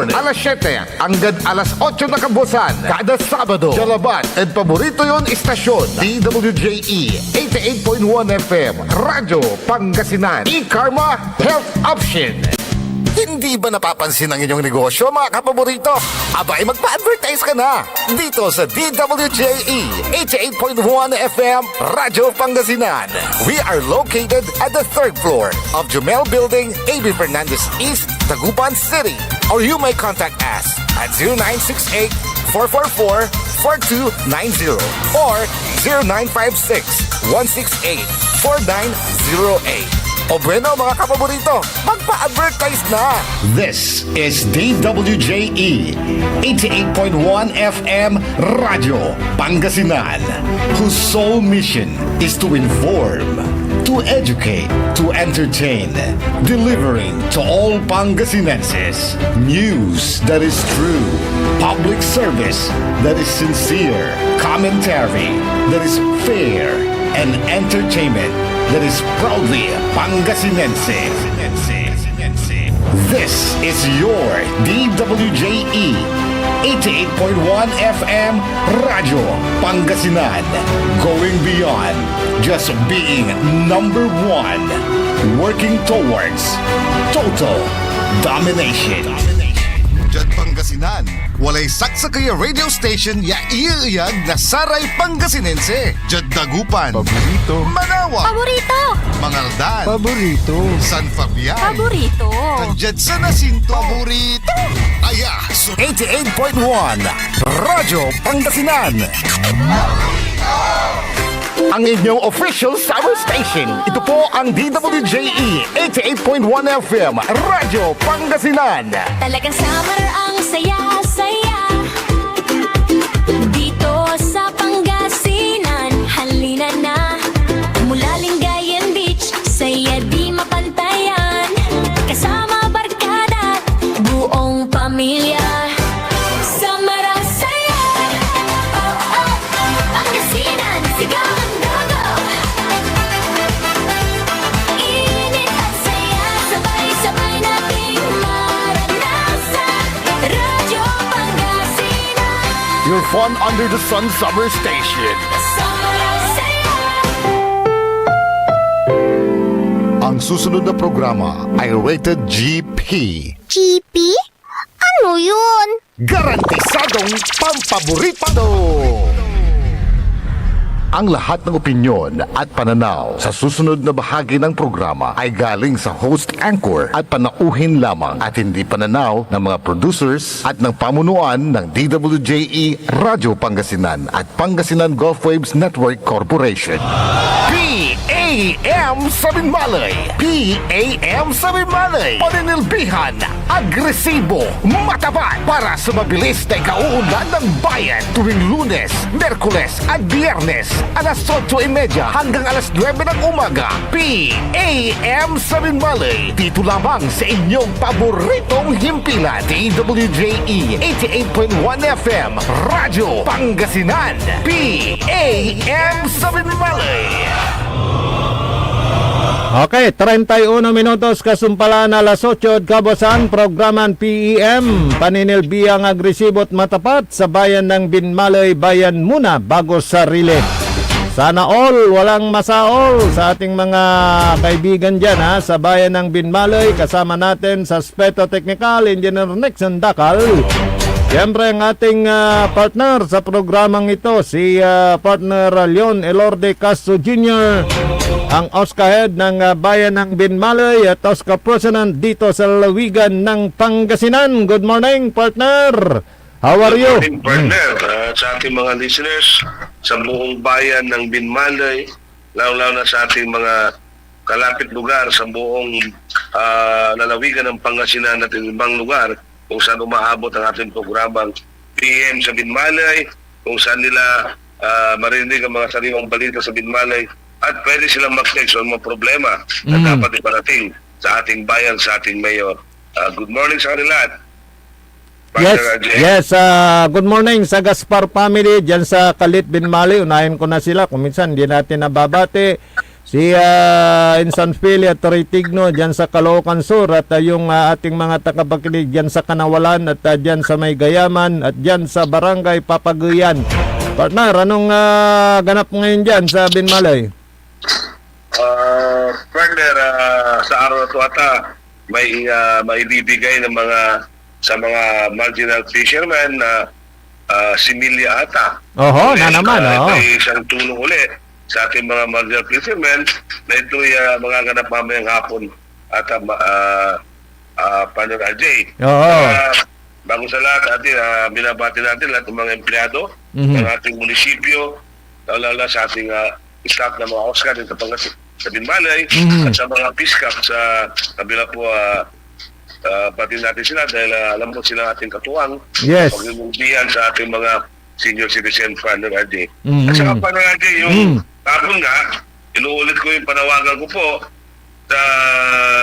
morning, alas 7 hanggang alas 8 na kabusan. Kada Sabado, Jalaban at paborito yon istasyon, DWJE 88.1 FM, Radyo Pangasinan, E-Karma Health Option. Hindi ba napapansin ang inyong negosyo, mga kapaborito? Abay, magpa-advertise ka na dito sa DWJE 88.1 FM, Radyo Pangasinan. We are located at the 3rd floor of Jumel Building, A.B. Fernandez East, Taguban City. Or you may contact us at 0968-444-4290 or 0956-168-4908. O bueno, mga kapaborito, magpa-advertise na! This is DWJE 88.1 FM Radio Pangasinan, whose sole mission is to inform, to educate, to entertain, delivering to all Pangasinenses news that is true, public service that is sincere, commentary that is fair, and entertainment that is proudly Pangasinense. This is your DWJE 88.1 FM Radio Pangasinan, going beyond just being number one, working towards total domination. Diyan Pangasinan, walay saksakaya radio station ya iiyag na saray Pangasinense. Diyan Dagupan, Paborito. Manawa, Paborito! Mangaldan, Paborito. San Fabian, Paborito! Diyan sa Nasinto, paborito. Aya, so 88.1 Radyo Pangasinan. Ang inyong official summer station. Ito po ang DWJE 88.1 FM Radyo Pangasinan. Talagang summer ang saya-saya dito sa Pangasinan. Halina na mula Lingayen Beach, saya di mapantayan. Kasama barkada, buong pamilya. Summer ang saya, oh oh, Pangasinan, sigaw ang dugo. Init at saya, sabay-sabay nating maranasan. Radyo Pangasinan, Your fun under the sun summer station. summer ang saya. Ang susunod na programa ay rated GP. GP? Ano yun? Garantisadong pampaborito! Ang lahat ng opinyon at pananaw sa susunod na bahagi ng programa ay galing sa host anchor at panauhin lamang at hindi pananaw ng mga producers at ng pamunuan ng DWJE Radio Pangasinan at Pangasinan Gulf Waves Network Corporation. PAM Sabinmalay! PAM Sabinmalay! Paninilbihan, agresibo, matapat para sa mabilis na ikauunlad ng bayan tuwing Lunes, Merkules at Biyernes alas 8:30 hanggang alas 9 ng umaga. PAM Sabinmalay! Dito lamang sa inyong paboritong himpilan, DWJE 88.1 FM Radyo Pangasinan. PAM Sabinmalay! Okay, 31 minutos kasumpalan alas 8 kabusan, programan PEM, paninilbiyang agresibo at matapat sa bayan ng Binmalay, bayan muna bago sarili. Sana all, walang masaol sa ating mga kaibigan dyan sa bayan ng Binmalay. Kasama natin sa Aspeto Technical, Engineer Nixon Dakal. Siyempre ang ating partner sa programang ito, si partner Leon Elorde Castro Jr., ang OSCA Head ng bayan ng Binmalay at OSCA President dito sa lalawigan ng Pangasinan. Good morning, partner! How are you? Good morning, partner. Sa ating mga listeners, sa buong bayan ng Binmalay, lalo-lalo na sa ating mga kalapit lugar sa buong lalawigan ng Pangasinan at ibang lugar kung saan umaabot ang ating programang PM sa Binmalay, kung saan nila marinig ang mga sariwang balita sa Binmalay at pwede silang mag-text o mga problema na dapat iparating sa ating bayan, sa ating mayor. Good morning sa kanila. Yes, good morning sa Gaspar family dyan sa Kalit Binmalay. Unahin ko na sila kung minsan hindi natin nababati. Si Insan Philly at Tigno dyan sa Caloocan Sur at yung ating mga tagapakinig dyan sa Kanawalan at dyan sa May Gayaman at dyan sa Barangay Papaguyan. Partner, anong ganap ngayon dyan sa Binmalay? Partner, sa araw na ito ata, may maibibigay ng sa mga marginal fishermen na similya ata. Oho, na naman. May isang tulong ulit sa ating mga marginal fishermen na ito'y magaganap mamayang hapon at Partner RJ. Oo. Bago sa lahat, binabati natin lahat ng mga empleyado ng ating munisipyo, lalo sa ating staff ng mga Oscar dito sa Binmalay at sa mga PISCAP sa kabila po pati natin sila dahil alam mo sila ating katuwang Yes. pagmumbihan sa ating mga senior citizen Partner RJ. At saka Partner RJ, yung tapon nga, inuulit ko yung panawagan ko po sa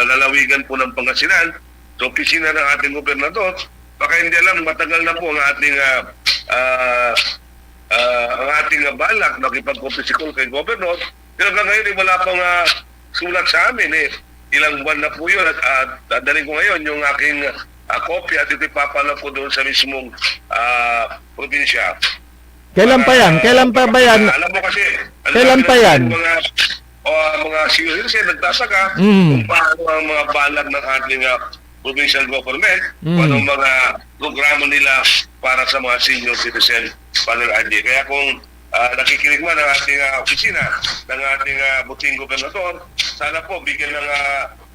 lalawigan po ng Pangasinan, sa opisina ng ating gobernador. Baka hindi alam, matagal na po ang ating balak makipag-kompisikol kay gobernador. Pero hanggang ngayon, wala pang sulat sa amin. Ilang buwan na po yun at dadaling ko ngayon yung aking kopya at ito ipapala ko doon sa mismong probinsya. Kailan pa yan? Kailan pa ba yan? Alam mo kasi, Kailan pa yan? Mga senior nagtataka kung paano ang mga balag ng ating provincial government, anong mga programa nila para sa mga senior citizen Partner RJ. Kaya kung nakikinig man ang ating opisina ng ating buting gobernador, sana po bigyan ng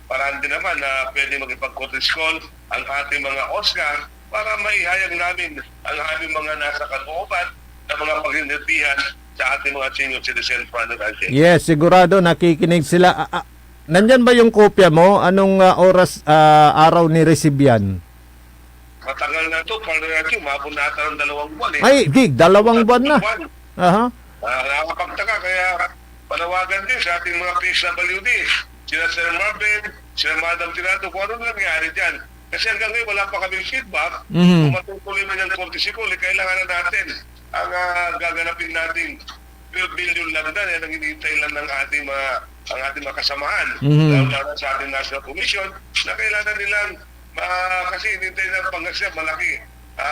paraan din naman na pwede magipag-courtesy call ang ating mga Oscar para maihayag namin ang aming mga nasa kalooban na mga pag-inirtihan sa ating mga senior citizen Partner RJ. Yes, sigurado nakikinig sila. Nandyan ba yung kopya mo? Anong araw ni receive yan? Matagal na ito, Partner RJ, umabot na ata ng 2 buwan Ay, gig, 2 buwan na. Aha. Nakakapagtaka, kaya panawagan din sa ating mga PSWD, sila Sir Marvin, sila Madam Tirado, kung ano nangyari dyan. Kasi hanggang ngayon wala pa kaming feedback. Kung matutuloy man yung courtesy call, kailangan na natin ang gaganapin nating billion lang na yan ang hinihintay lang ng ating mga kasamahan. Lalo sa ating National Commission na kailangan nilang kasi hinihintay ng Pangasinan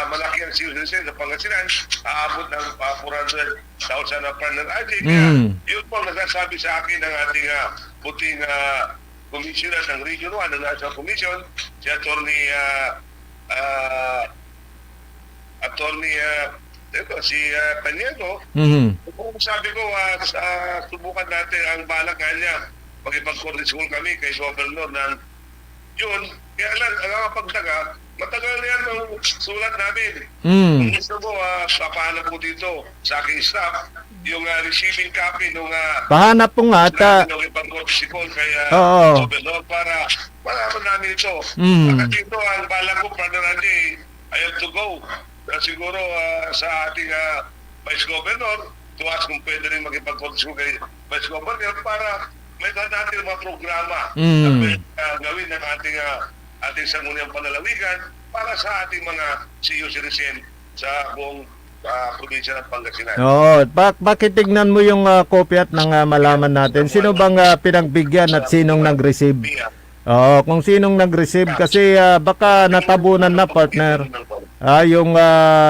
malaki ang citizen sa Pangasinan, aabot ng 400,000 na Partner RJ. Kaya yun po ang nasasabi sa akin ng ating puting commissioner ng Region 1 ng National Commission, si si Paniego. Kung sabi ko, subukan natin ang balak niya, magipag-courtesy call kami kay Governor ng yun. Kaya lang, ang nakapagtaga, matagal na yan ang sulat namin. Kung gusto mo, papahanap ko dito sa aking staff, yung receiving copy nung Pahanap po nga at magipag-courtesy call kay Oo. Governor para malaman namin ito. Kasi ito, ang balak ko, Partner RJ, I have to go. Siguro sa ating Vice Governor to ask kung pwede rin makipag-courtesy kay Vice Governor para may natin mga programa na pwede gawin ng ating sangguniang panlalawigan para sa ating mga senior citizen sa buong probinsya ng Pangasinan. Oo, bakit tignan mo yung kopya at nang malaman natin sino bang pinagbigyan at sinong nag-receive? Oo, kung sinong nag-receive kasi baka natabunan na, partner. Yung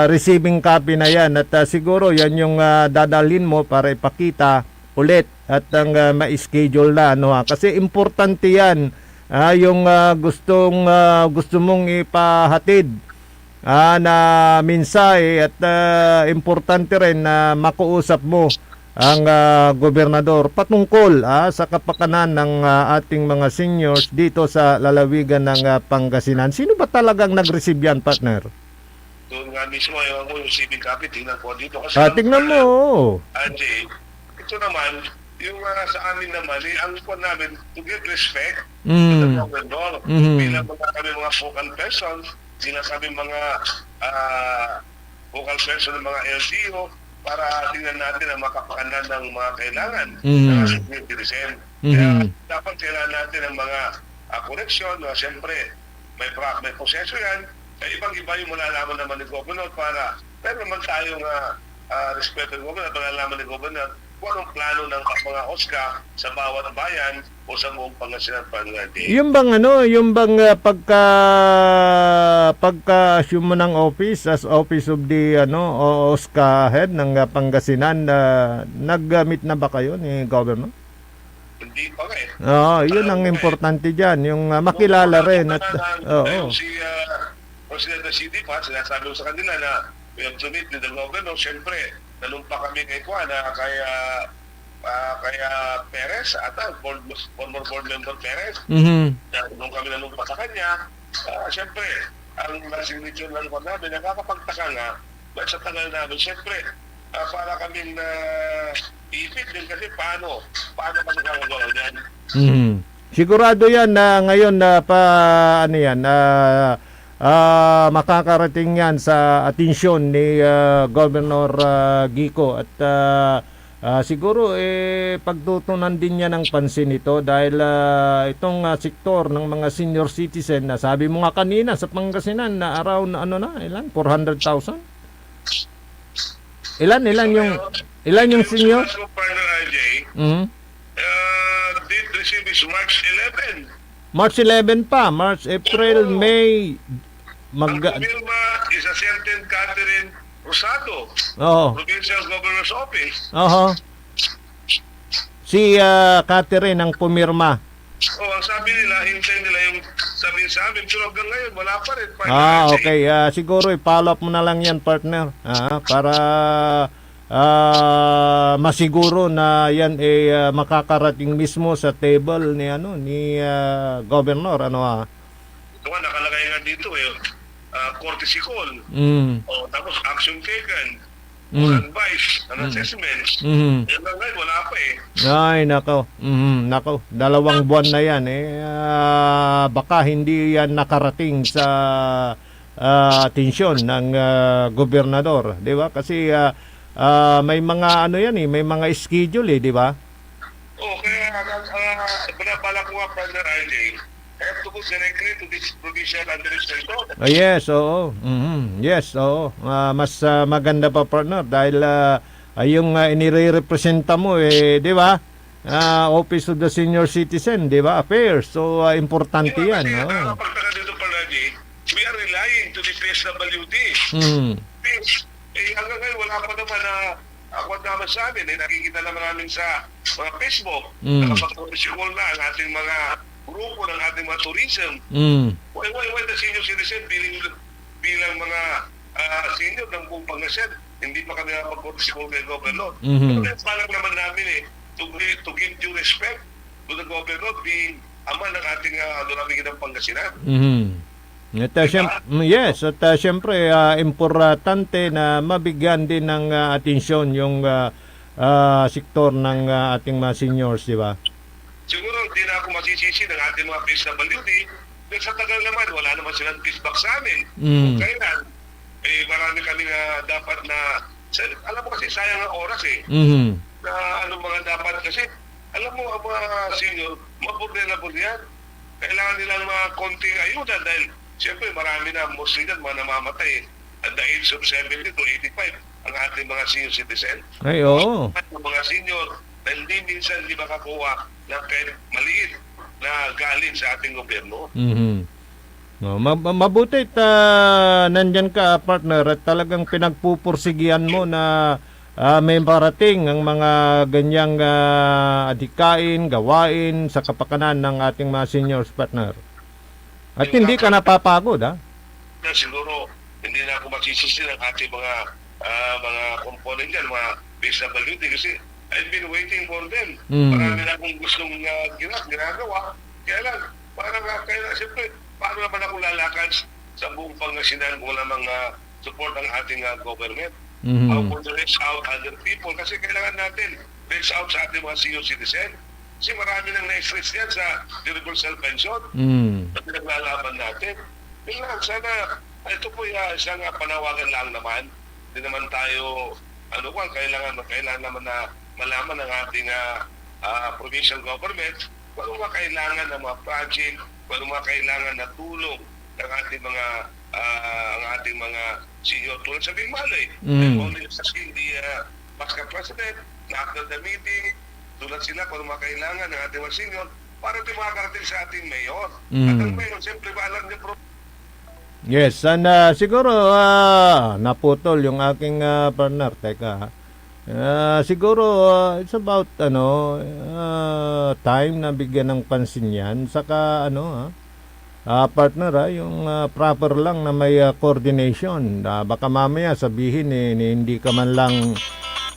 receiving copy na yan at siguro yan yung dadalhin mo para ipakita ulit at ang ma-schedule na kasi importante yan yung gusto mong ipahatid na mensahe at importante rin na makuusap mo ang gobernador patungkol sa kapakanan ng ating mga seniors dito sa lalawigan ng Pangasinan. Sino ba talagang nag-receive yan, partner? Doon nga mismo, ewan ko yung receiving copy, tingnan ko dito. Kasi tingnan mo. Anjay, ito naman, yung sa amin naman, ang po namin, to give respect to the governor, bilang kami mga focal persons, bilang kami mga focal person ng mga LGU, para tingnan natin ang makapakanan ng mga kailangan ng ating citizen. Kaya dapat kailangan natin ang mga koneksyon, siyempre, may proseso yan, ibang-iba yung malalaman naman ni Governor para meron naman tayong respeto ng Governor, malalaman ni Governor kung anong plano ng mga OSCA sa bawat bayan o sa buong Pangasinan, Pangasinan. Yung bang pagka-assume mo ng office as office of the OSCA head ng Pangasinan, nag-meet na ba kayo ni Governor? Hindi pa nga eh. Oo, yun ang importante diyan, yung makilala rin at oo. Si President CD pa, sinasabi ko sa kanila na we have to meet with the governor. Siyempre, nanumpa kami kay Juan, kaya Perez, former board member Perez. Nung kami nanumpa sa kanya, siyempre, ang signature ng Juan namin, nakakapagtaka nga, but sa tagal namin, siyempre, para kaming ipit din kasi paano kami gagawin yan. Sigurado yan na ngayon na makakarating yan sa atensyon ni Governor Gico at siguro pagtutunan din niya ng pansin ito dahil itong sektor ng mga senior citizen na sabi mo nga kanina sa Pangasinan na around ilan? 400,000? Ilan yung senior? Partner RJ, date receive is March 11. March 11 pa, March, April, May, Ang pumirma is a certain Catherine Rosado, Oo. Provincial Governor's Office. Si Catherine ang pumirma. Ang sabi nila, hintay nila yung sabihin sa amin, pero hanggang ngayon, wala pa rin. Okay. Siguro i-follow up mo na lang yan, partner. Para masiguro na yan makakarating mismo sa table ni Governor. Ito nga, nakalagay nga dito courtesy call. Tapos action taken. Advice, assessment. Yan lang ngayon, wala pa eh. Ay, nako. Nako, 2 buwan na yan baka hindi yan nakarating sa atensyon ng gobernador, 'di ba? Kasi may mga may mga schedule di ba? Kaya pinapala ko nga, Partner RJ, I have to go directly to this provincial administrator. Yes, oo. Yes, oo. Mas maganda pa, partner, dahil yung inire-representa mo di ba? Office of the Senior Citizen, di ba? Affairs. So importante yan. Kasi nakakapagtaka dito, Partner RJ, we are relying to the PSWD. Hanggang ngayon, wala pa naman na ako naman sa amin. Nakikita naman namin sa mga Facebook. Nakapag-control na ang ating mga grupo ng ating mga tourism. Why the senior citizen bilang mga senior ng buong Pangasinan, hindi pa kami nakapag-control kay Governor. Pero palang naman namin to give due respect to the Governor being ama ng ating ng Pangasinan. Yes, at siyempre importante na mabigyan din ng atensyon yung sektor ng ating mga seniors, di ba? Siguro hindi na ako masisisi ng ating mga PSWD dahil sa tagal naman, wala naman silang feedback sa amin. Kailan, marami kami dapat na, alam mo kasi sayang ang oras na mga dapat kasi, alam mo ang mga senior, maburdel yan. Kailangan nila ng mga konting ayuda dahil siyempre marami na, mostly na mga namamatay at the age of 70 to 85 ang ating mga senior citizen. Ay, oo. Ang mga senior na hindi minsan hindi makakuha ng kahit maliit na galing sa ating gobyerno. Mabutit nandyan ka, partner, at talagang pinagpupursigihan mo na may parating ang mga ganyang adikain, gawain sa kapakanan ng ating mga seniors, partner. At hindi ka napapagod, Siguro, hindi na ako masisisi ng ating mga component dyan, mga PSWD, kasi I've been waiting for them. Marami na akong gustong ginagawa. Kaya lang, siyempre, paano naman ako lalakad sa buong Pangasinan kung wala mga support ng ating government? How to reach out other people? Kasi kailangan natin reach out sa ating mga senior citizen. Kasi marami nang na-stress yan sa universal pension na pinaglalaban natin. Yun lang, sana, ito po isang panawagan lang naman. Hindi naman tayo, kailangan naman na malaman ng ating provincial government kung ano mga kailangan ng mga project, kung ano mga kailangan na tulong ng ating mga senior tulad sa Bingmalay. Only sa hindi past president, after the meeting, tulad sila kung ano mga kailangan ng ating mga senior para di makakarating sa ating mayor. At ang mayor, siyempre ba alam niya Yes, and siguro naputol yung aking partner. Teka. Siguro it's about time na bigyan ng pansin yan. Saka partner yung proper lang na may coordination. Baka mamaya sabihin hindi ka man lang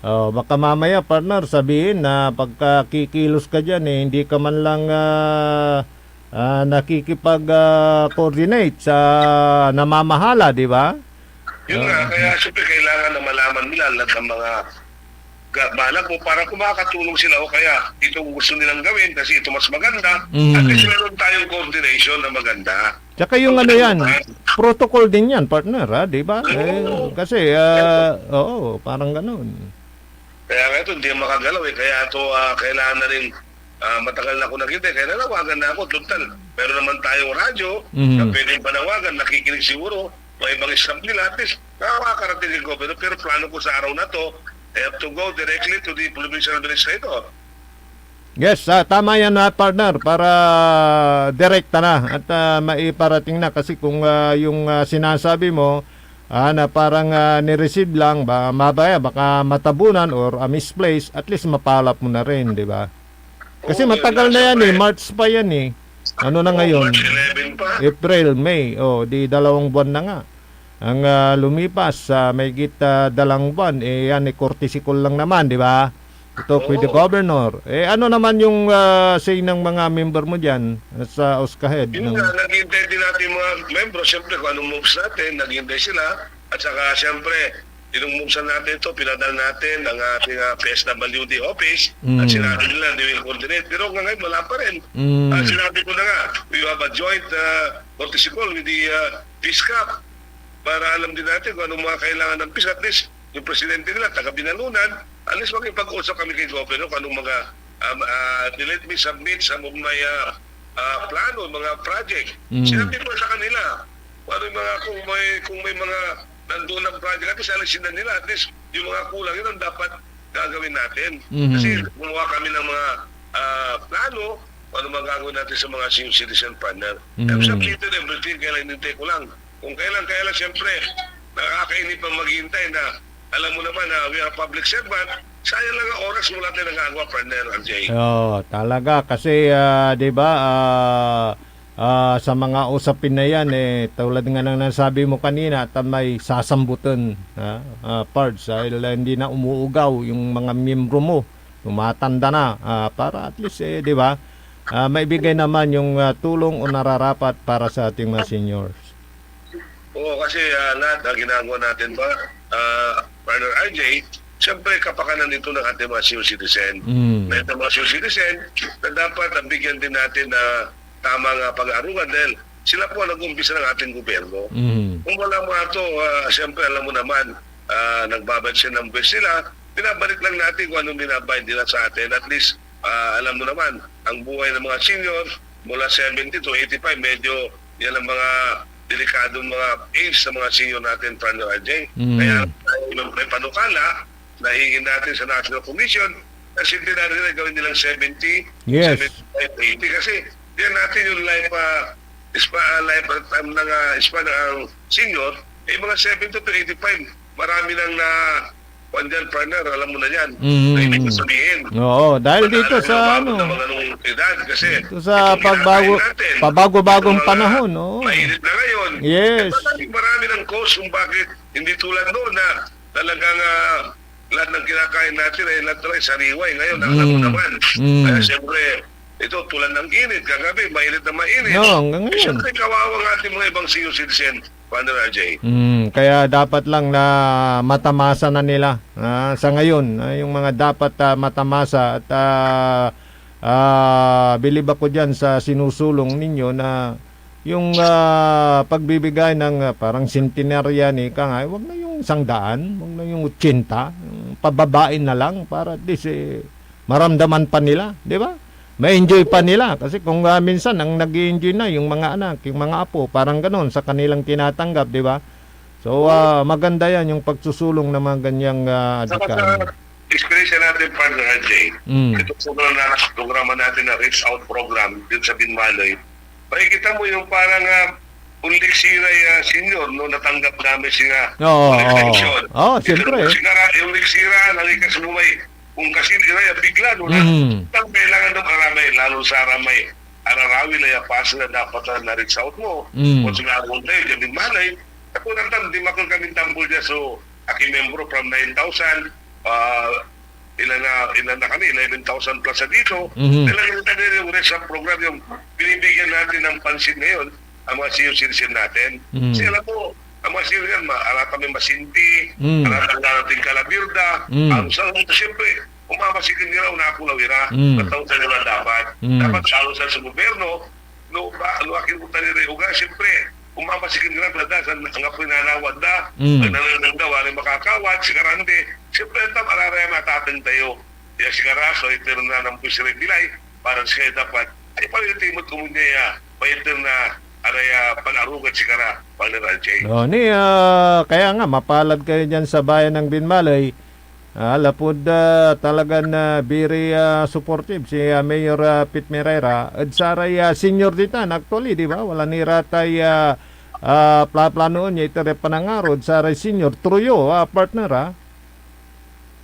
baka mamaya partner sabihin na pagka kikilos ka dyan hindi ka man lang nakikipag-coordinate sa namamahala, di ba? Yun nga, kaya siyempre kailangan na malaman nila lahat ng mga balak mo para kung makakatulong sila o kaya ito gusto nilang gawin kasi ito mas maganda at least meron tayong coordination na maganda. Tsaka yung yan, protocol din yan, partner, di ba? Kasi, parang ganun. Kaya nga ito, hindi makagalaw kaya ito kailangan na rin matagal na ako nakita, kaya nanawagan na ako, total. Meron naman tayong radyo na pwedeng panawagan, nakikinig siguro, may ibang staff nila, at least nakakarating yung gobyerno, pero plano ko sa araw na to, I have to go directly to the provincial administrator. Yes, tama yan partner, para direkta na at maiparating na kasi kung yung sinasabi mo, na parang ni-receive lang, mabaya, baka matabunan or misplaced, at least mapalap mo na rin, di ba? Kasi matagal na yan March pa yan Ano na ngayon? March 11 pa. April, May, di 2 buwan na nga. Ang lumipas, may git 2 buwan, yan courtesy call lang naman, di ba? Ito, with the governor. Ano naman yung say ng mga member mo dyan sa Oskahed? Yun nga, naghihintay din natin mga membro, siyempre kung anong moves natin, naghihintay sila, at saka siyempre, yung moves natin ito, pinadal natin ang ating PSWD office, at sinabi nila, they will coordinate, pero ngayon wala pa rin. Sinabi ko na nga, we have a joint courtesy call with the PISCAP, para alam din natin kung anong mga kailangan ng PISCAP, at least yung presidente nila, taga-Binalunan, at least makipag-usap kami kay Governor kung anong mga let me submit some of my plano, mga project. Sinabi ko sa kanila, kung may mga nandoon ng project, at least alisin na nila, at least yung mga kulang, yun ang dapat gagawin natin. Kasi gumawa kami ng mga plano, ano magagawin natin sa mga senior citizen partner. I'm submitted everything, kailan hinintay ko lang. Kung kailan, siyempre, nakakainip ang maghihintay na alam mo naman na we are public servant, sayang lang ang oras mo natin nangagawa, partner, RJ. Talaga. Kasi, di ba, sa mga usapin na yan, tulad nga nang nasabi mo kanina, at may sasambutan, parts, hindi na umuugaw yung mga miyembro mo, tumatanda na, para at least, di ba, maibigay naman yung tulong o nararapat para sa ating mga seniors. Oo, kasi lahat na ginagawa natin ba, partner RJ, siyempre kapakanan nito ng ating mga senior citizen. May mga senior citizen na dapat bigyan din natin na tamang pag-aarugan dahil sila po ang nag-umpisa ng ating gobyerno. Kung wala mga ito, siyempre alam mo naman, nagbabayad siya ng buwis sila, binabalik lang natin kung anong binabayad nila sa atin. At least, alam mo naman, ang buhay ng mga senior, mula 70 to 85, medyo yan ang mga delikadong mga age sa mga senior natin, partner RJ. Kaya may panukala na hingin natin sa National Commission na centenary na gawin nilang 70, Yes. 75, 80 kasi yan natin yung lifetime ng senior, mga 70 to 85, marami nang na Pandyan partner, alam mo na yan. Na ibig ko sabihin. Oo, dahil dito sa edad, kasi dito sa pabago-bagong panahon, no? Mainit na ngayon. Yes. Marami ng cause kung bakit hindi tulad noon na talagang lahat ng kinakain natin ay lahat talaga sariway. Ngayon, alam mo naman. Kaya siyempre, ito tulad ng init, kagabi, mainit na mainit. No, hanggang ngayon. Siyempre, kawawa ng ating mga ibang senior citizen, Partner RJ. Kaya dapat lang na matamasa na nila sa ngayon. Yung mga dapat matamasa at bilib ako dyan sa sinusulong ninyo na yung pagbibigay ng parang centenarian wag na yung 100, wag na yung 80, pababain na lang para at least maramdaman pa nila, di ba? Ma-enjoy pa nila kasi kung minsan ang nag-enjoy na yung mga anak, yung mga apo, parang ganoon sa kanilang tinatanggap, di ba? So maganda yan yung pagsusulong ng mga ganyang adhikain. experience natin, partner RJ. Mm. Ito programa natin na Reach Out program din sa Binmalay. Makikita mo yung parang ulik siray senior, no, natanggap namin siya Oo, election. oo. Siyempre. Yung liksira, nalikas mo may kung kasi siray, bigla, no, Mm. ang kailangan ng aramay, lalo sa aramay, ararawin na yapasa na dapat na reach out mo. Mm. Kung sinabon tayo, dyan Binmalay, ako nang di makul kami tambol dyan, so, aki membro from 9,000, ilan na kami, 11,000 plus na dito. Mhm. Talagang yung reach out program, yung binibigyan natin ng pansin ngayon, ang mga senior citizen natin. Mm. Kasi alam mo, ang mga senior yan, alat kami masinti, Mm. alat ang nating kalabirda, Mm. ang sa siyempre, umamasikin nila, unakulawira, Mm. at sa nila dapat. Mm. Dapat salusan sa gobyerno, no, akin ko tayo rin uga, siyempre, umamasikin nila, ang apoy nanawad na, Mm. ang nananang daw, ang makakawad, sigarante, siyempre, ito, mararaya natatang tayo. Kaya sigara, so ito na ng pusirin bilay, para siya dapat, ay palitin mo kumunya, palitin na, araya panarugat sigara, partner RJ. Kaya nga, mapalad kayo dyan sa bayan ng Binmalay. Lapod talagang very supportive si Mayor Pete Merera. At saray senior ditan, actually, di ba? Wala ni ratay planoon niya ito rin panangarod. Saray senior, truyo, partner,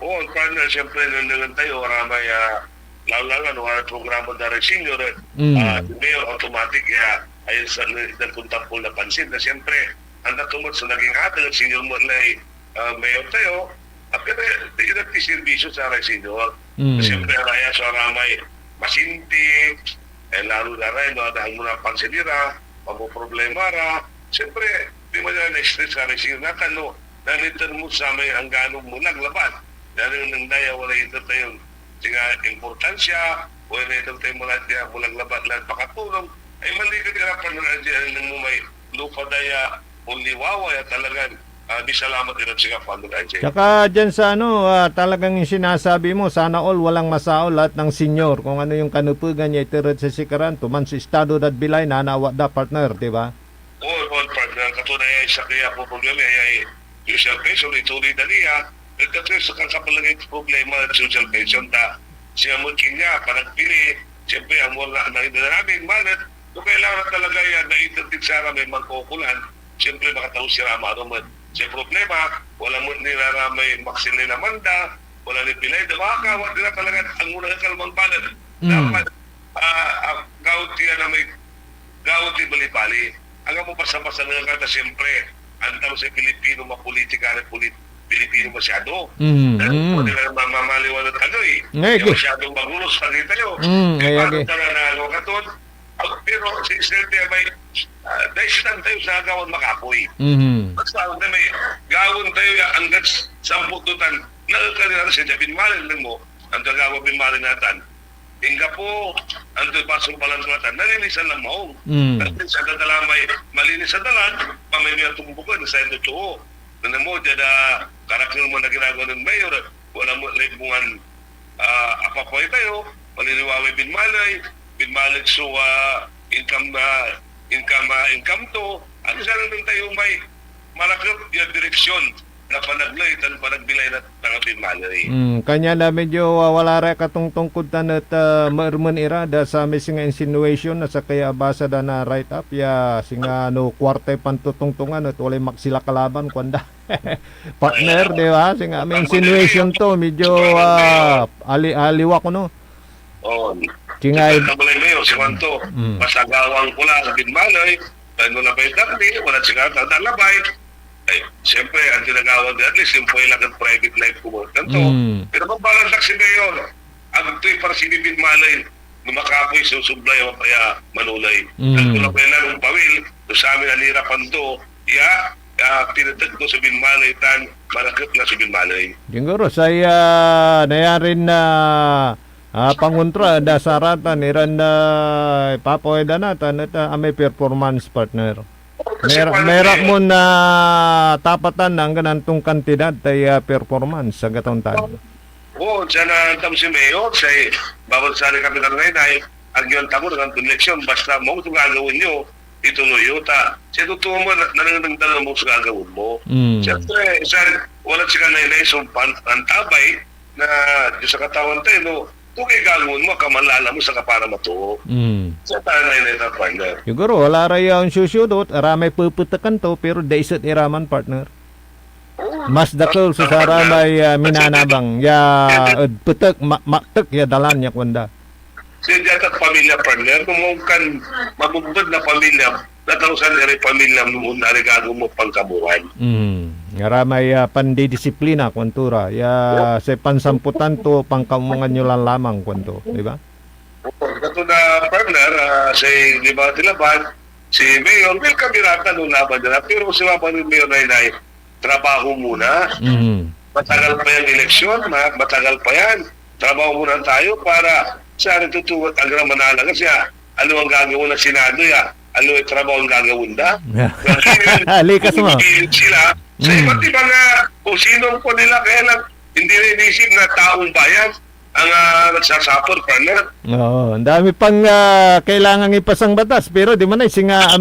Oo, partner, siyempre, nandangan tayo, maramay, lalo-lalo, ang programa na rin senior, mayor, automatic, ayun sa nagpuntampol na pansin na siyempre, ang natumot sa naging hatang at senior mo na mayor tayo, pero di nagtiservisyo sa rin senior. Siyempre, raya sa ramay, masinti, lalo na rin, dahil mo na pansinira, mapoproblema ra, siyempre, di mo na na-stress sa rin senior na kano, nalitan mo sa may ang ganong mo naglaban. Dahil nang daya, wala ito tayong importansya, wala ito tayong mula laban lang pakatulong, ay maligid ka na pa ng mo may lupa daya uliwawa at talagang di salamat din siya Father RJ. Tsaka dyan sa talagang yung sinasabi mo, sana all walang masao lahat ng senior. Kung ano yung kanupugan niya itirat sa sikaran, tuman sa estado dat bilay, nanawa da partner, di ba? Oo, partner, katunay ay sa kaya po problema ay social pension, ituloy na niya, ito sa kakapalagay problema at social pension ta siya mo kinya, panagpili, siyempre ang wala na namin, manat, kung kailangan talaga yan na itatig sa may magkukulan, siyempre makataw si Rama naman. Siya problema, wala mo nilaramay maksilay na manda, wala ni pilay, makakawat nila talaga ang unang kalmang balat. Dapat, gawin niya na may gawin din bali-bali. Ang mo pasapasa nga kata, siyempre, ang tao sa Pilipino, mapolitika na Pilipino masyado. Dahil po nila mamaliwanag masyadong magulos pa rin tayo. Paano talaga na katon? Pero si Israel may dahil tayo sa gawon makapoy. Basta may gawon tayo hanggang 10 tutan nagkaliran siya Binmalay lang mo ang tagawa Binmalay natin. Hingga po ang pasong palantuatan nalinisan lang mo. Kasi sa dadalamay malinis sa dalan pamilya tumbukan sa totoo. Na mo dada karakter mo na ginagawa ng mayor wala mo libungan apapoy tayo maliliwaway Binmalay so income to ano sa rin tayo may malakot yung direksyon na panaglay at panagbilay na Binmalay. Kanya na medyo wala rin katungtungkutan at mairman irada sa may singa insinuation na sa kaya basa da na write up ya singa kwartay pantutungtungan at walay maksila kalaban kwanda partner di ba singa may insinuation to medyo aliwa ko no. Kingay kabalay mayo si Juanto masagawang pula sa Binmalay dahil wala pa yung dati wala siya tatalabay ay siyempre ang tinagawag at least yung pwede lang private life ko ganito pero kung parang taksi mayor ang ito'y para si Binmalay lumakapoy susublay o kaya manulay at kung pwede lang pawil to sa amin alirapan to pinatag to sa Binmalay tan malakot na sa Binmalay siguro saya nayarin na panguntra da saratan iran na ipapoeda natin at may performance partner. Merak mo na tapatan ng ganantong kantidad ay performance sa gatong taon. Oo, dyan na tam si Mayor say bawal sari kami ng ngayon ay ang yun tamo ng eleksyon basta mo itong gagawin nyo ituloy yun ta siya totoo mo nanangdala mo sa gagawin mo siyempre wala siya na inaisong ang tabay na sa katawan tayo, no, kung igagun mo, kamalala mo sa kapara matuo. Sa tanay na ito, partner. Siguro, wala rayaw ang susyudot. Aramay puputakan to, pero daisat iraman, partner. Mas dakol sa saramay minanabang. Ya, putak, maktak, ya dalan niya kwanda. Siya dyan at pamilya, partner. Kung mo kan mabugbad na pamilya, natausan na rin pamilya mo na regalo mo pangkabuhan. Aramay pandidisiplina, kwantura. Ya, sa pansamputan to, pangkamungan nyo lang lamang, kwanto. Di ba? Ito na, partner, si Liba Tilaban, si Mayor, well, kamirata nung laban nila. Pero si Papa ni Mayor Nainay, trabaho muna. Matagal pa yung eleksyon, matagal pa yan. Trabaho muna tayo para sa tutuwat ang manala kasi ano ang gagawin ng Senado ya? Ano yung trabaho ang gagawin da? Likas mo. Sila sa iba't ibang kung sino po nila kaya lang hindi rin inisip na taong bayan ang nagsasapot, partner. Oo, ang dami pang kailangang ipasang batas pero di man ay singa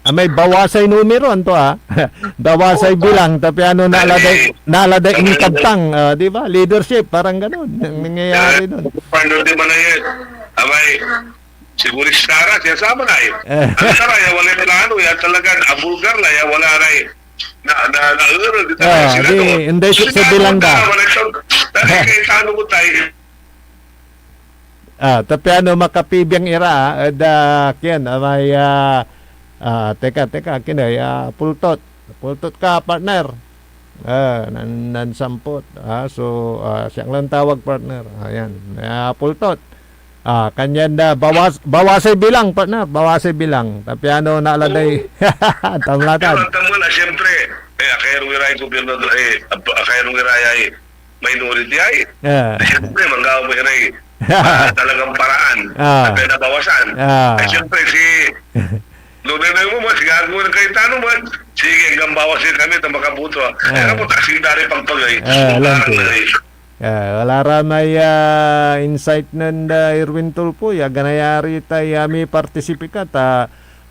amay bawasay numero anto bawasay bilang tapi ano naladay ini kabtang, di ba? Leadership parang ganoon ang nangyayari doon. Partner di man na yan. Amay siguro Sara siya sama na ang Sara ya wala plano ya talaga ang vulgar la ya wala na dito sila di, doon. hindi sa bilang da. Dahil kay tanong ko tayo. Tapi ano makapibiyang ira kyan may teka kinay pultot ka partner. Nan sampot. So siyang lang tawag partner. Ayan. Pultot. Kanyan na bawasay bilang partner, bawasay bilang. Tapi ano naaladay. Tamlatan. Tama na siyempre. Kaya ruwiray gobyerno kaya ruwiray minority ay. Siyempre manggaw mo rin talagang paraan at nabawasan. Siyempre si Lunay mo mas gagawin ng kayo tanong man. Sige, hanggang bawasin kami ito makabuto. Ano po, taksing dari pang pagay. Wala ramay insight ng Irwin Tulpo. Ganayari tayo may partisipikat.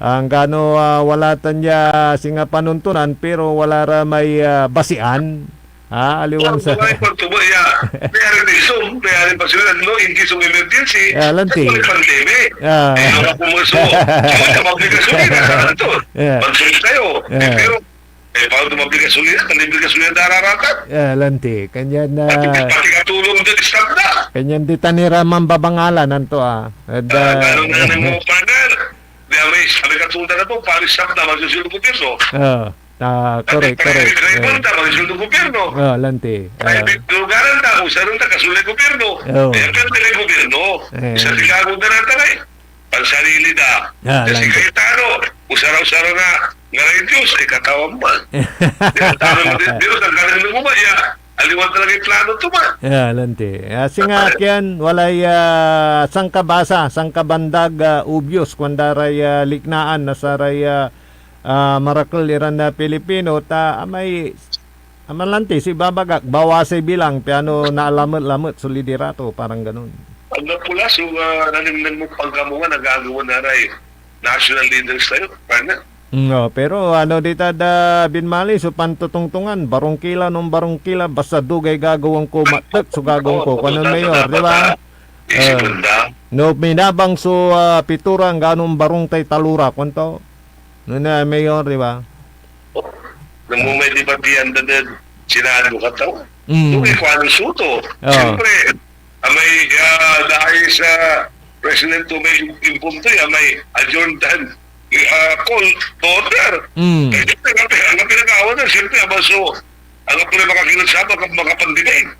Ang gano wala tanya singa panuntunan pero wala ramay basian. Aliwan sa... Mayroon na isong, mayroon pa sila, no, in case of emergency, lanti. may pandemic. Ano po mo, so, magligasolina, saan ito? Magsulit kayo. Pero, paano magligasolina? Magligasolina dararatat. Lanti. Kanyan na... Pati katulong din, stop na. Kanyan di tanira mambabangalan, nanto Ganun na ng mga partner. May katulong na po, pari stop na, magsusunod ko piso. Correct. Kaya ta magsusunod ko gobyerno. Lanti. Kaya lugaran ta, usaron ta kasulay gobyerno. Kaya kantilay gobyerno. Sa Chicago na natalay. Pansarili da. Kasi kayo tano, usara-usara na nga rin Diyos, ay katawang ba? Diyos, ang galing ng umaya. Aliwan talaga yung plano ito ba? Lanti. Singa kyan, walay sangkabandag ubyos, kwandaray liknaan na saray marakol iran na Pilipino ta amalanti si babagak bawasay bilang piano na lamot solidirato parang ganun. Ang napula so nanimnan mo pagkamungan nagagawa na rin national leaders tayo, partner. Pero ano dita da binmali so pantutungtungan barongkila basta dugay gagawang ko matek so gagawang ko kanon mayor di ba? No minabang so piturang ganong barong tay talura kunto. Na mayor, di ba? Nang mo may debatihan na din, sinado ka tao. Doon ko ano suto. Siyempre, may dahil sa President may impunto may adjourned call to order. Siyempre, ang pinag-awa na, siyempre, ang makakilot sa makapandinig.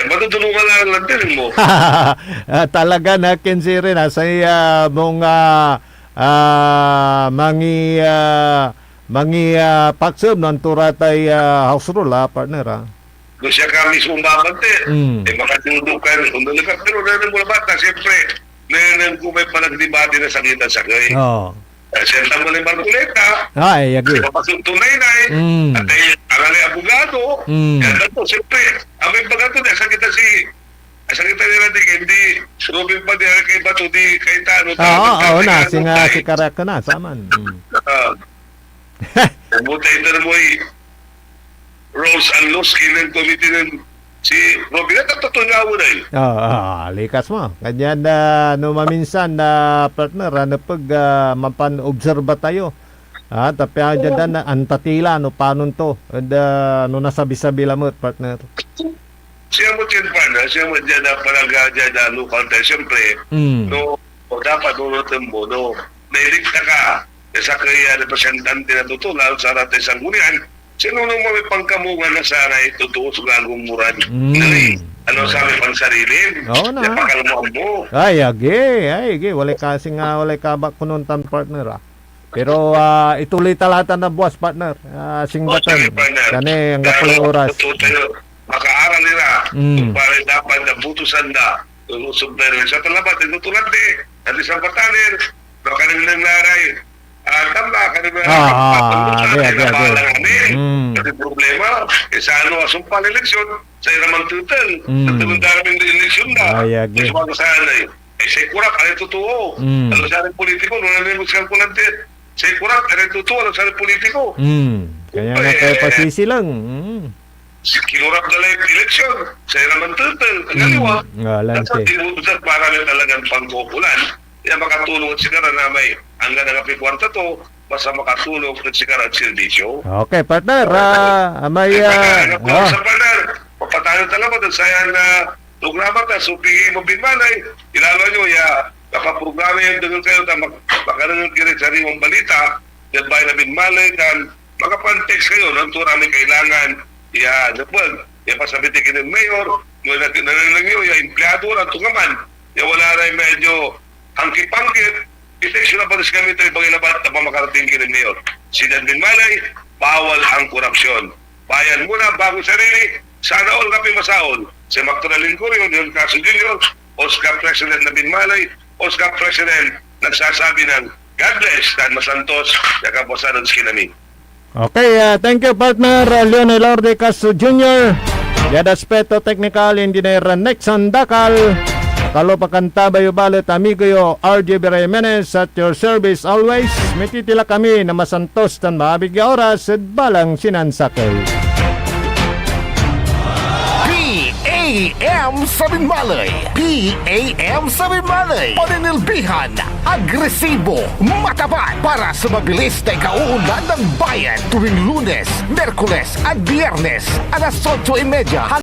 Matutulungan lang din mo. Talaga na, Kenzie rin, sa mga mangi paksub ng turatay house rule partner Doon siya kami sumabante makatudukan pero nanan mo na bata siyempre nanan ko may panagdebate na sakit at sakay siyenta mo na yung Marcoleta tunay na at ay alalay abogado yan to siyempre ang may pagato na sakit na sakit nila hindi subing pa din kay Bato di kay Tano. Na si Karaka na saman. Butay na mo Rose and Los Killing Committee ng Si Robin at tatunaw na eh. Likas mo. Ganyan no maminsan partner, pag mapan-obserba tayo. Tapi dyan ang tatila, no, paano to? And no nasabi-sabi lamot, partner. Siya mo dyan pa na, siya mo dyan na paraga dyan na local tayo. Siyempre, no, dapat nunutin mo, no, nailikta ka. Sa kaya representante na tutulad sa natin sa ngunian, sino nung may pangkamungan na sana itutuos gagong muran. Ano sabi pang sarili? Oo na. Napakalmuhan mo. Ay, agi. Walay kasi nga, walay kabak ko nun tan partner. Pero ituloy talatan na buwas, partner. Singbatan. Kani, ang kapalay oras. Makaaral nila. Kung para dapat na butusan na. Ulusog na rin. Sa talabat, tinutulad eh. At isang patanin. Bakanin ng naray. Tama, kanina. Kasi problema, sa ano, asumpal eleksyon, sa iramang tutal. At daming eleksyon na. Kasi mga sana eh. Sa kurap, ano totoo? Ano sa ating politiko, nung nanimos kang kulantin. Sa kurap, ano totoo? Ano sa ating politiko? Kaya nga kayo pasisi lang. Kinurap na lang yung eleksyon sa iramang tutal. Kagaliwa. At sa tinutusan, marami talagang pangkukulan. Kaya makatulong at sigara na may hanggang nangapikwarta to, basta makatulong at sigara at servisyo. Okay, partner. May... Sa partner, papatayo talaga at sayang na programa ta, so pingin mo binmanay, ilalo nyo, nakaprograma yung doon kayo, makaroon kiri sa rimong balita, yan ba na binmalay, kan makapantext kayo, nang turami kailangan, pasabitin ng mayor, nanalang nyo, empleyado na tungaman, wala na yung medyo angkit-pangkit, iteksyon na pa rin kami tayo pangilabat na pa makarating ng mayor. Sinan binmalay, bawal ang korupsyon. Bayan muna bago sarili, sana all kapi masaol. Si Magdalene Corio, yung Caso Junior, Oscar President na binmalay, Oscar President nagsasabi ng God bless dan masantos na kaposanon sa kinami. Okay, thank you partner Leonel Lorde Caso Jr. Yad Aspeto Technical Engineer Nexon Dakal. Kalupakan tabayo balit amigo yo RJ Jimenez at your service always. Mititila kami na masantos tan maabigya oras at balang sinansakay. PAM sa Binmalay. PAM sa Binmalay. Paninilbihan, agresibo, matapat para sa mabilis na ikauunlad ng bayan tuwing Lunes, Merkules at Biyernes alas 8:30